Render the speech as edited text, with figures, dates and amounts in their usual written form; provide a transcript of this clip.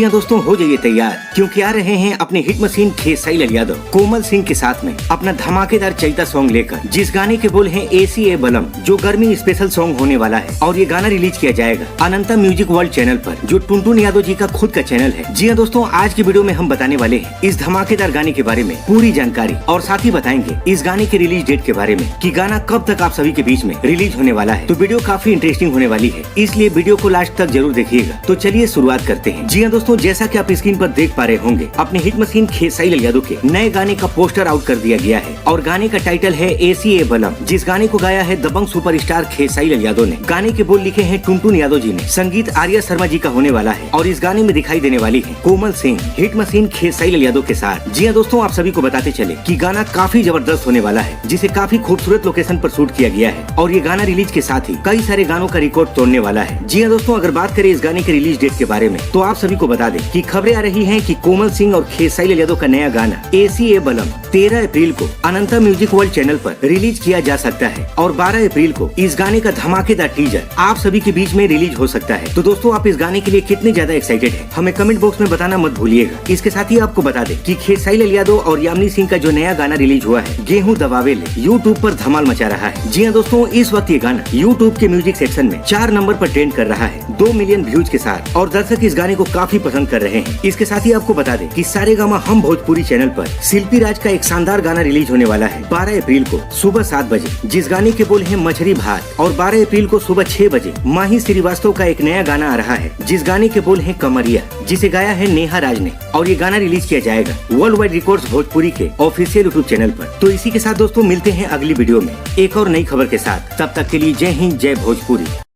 हाँ दोस्तों, हो जाइए तैयार क्योंकि आ रहे हैं अपने हिट मशीन खेसारी लाल यादव कोमल सिंह के साथ में अपना धमाकेदार चैता सॉन्ग लेकर, जिस गाने के बोल हैं एसी ए बलम, जो गर्मी स्पेशल सॉन्ग होने वाला है। और ये गाना रिलीज किया जाएगा अनंता म्यूजिक वर्ल्ड चैनल पर, जो टुनटुन यादव जी का खुद का चैनल है। जी हाँ दोस्तों, आज की वीडियो में हम बताने वाले हैं इस धमाकेदार गाने के बारे में पूरी जानकारी, और साथ ही बताएंगे इस गाने के रिलीज डेट के बारे में कि गाना कब तक आप सभी के बीच में रिलीज होने वाला है। तो वीडियो काफी इंटरेस्टिंग होने वाली है, इसलिए वीडियो को लास्ट तक जरूर देखिएगा। तो चलिए शुरुआत करते हैं। जी हाँ दोस्तों, जैसा कि आप स्क्रीन पर देख पा रहे होंगे, अपने हिट मशीन खेसारी लाल यादव के नए गाने का पोस्टर आउट कर दिया गया है और गाने का टाइटल है एसी ए बलम, जिस गाने को गाया है दबंग सुपरस्टार खेसारी लाल यादव ने। गाने के बोल लिखे हैं टुनटुन यादव जी ने, संगीत आर्या शर्मा जी का होने वाला है और इस गाने में दिखाई देने वाली है कोमल सिंह हिट मशीन खेसारी लाल यादव के साथ। जी हाँ दोस्तों, आप सभी को बताते चले कि गाना काफी जबरदस्त होने वाला है, जिसे काफी खूबसूरत लोकेशन पर शूट किया गया है और ये गाना रिलीज के साथ ही कई सारे गानों का रिकॉर्ड तोड़ने वाला है। जी हाँ दोस्तों, अगर बात करें इस गाने के रिलीज डेट के बारे में, तो आप सभी को बता दें कि खबरें आ रही हैं कि कोमल सिंह और खेसारी लाल यादव का नया गाना एसी ए बलम 13 अप्रैल को अनंता म्यूजिक वर्ल्ड चैनल पर रिलीज किया जा सकता है और 12 अप्रैल को इस गाने का धमाकेदार टीजर आप सभी के बीच में रिलीज हो सकता है। तो दोस्तों, आप इस गाने के लिए कितने ज्यादा एक्साइटेड हैं, हमें कमेंट बॉक्स में बताना मत भूलिएगा। इसके साथ ही आपको बता दें कि खेसारी लाल यादव और यामिनी सिंह का जो नया गाना रिलीज हुआ है गेहूं दबावे ले, यूट्यूब पर धमाल मचा रहा है। जी हाँ दोस्तों, इस वक्त ये गाना यूट्यूब के म्यूजिक सेक्शन में 4 नंबर पर ट्रेंड कर रहा है 2 मिलियन व्यूज के साथ, और दर्शक इस गाने को काफी पसंद कर रहे हैं। इसके साथ ही आपको बता दें कि सारेगामा हम भोजपुरी चैनल पर शिल्पी राज का एक शानदार गाना रिलीज होने वाला है 12 अप्रैल को सुबह 7 बजे, जिस गाने के बोल हैं मछली भात। और 12 अप्रैल को सुबह 6 बजे माही श्रीवास्तव का एक नया गाना आ रहा है, जिस गाने के बोल हैं कमरिया, जिसे गाया है नेहा राज ने, और ये गाना रिलीज किया जाएगा वर्ल्ड वाइड रिकॉर्ड्स भोजपुरी के ऑफिशियल यूट्यूब चैनल पर। तो इसी के साथ दोस्तों, मिलते हैं अगली वीडियो में एक और नई खबर के साथ। तब तक के लिए जय हिंद, जय भोजपुरी।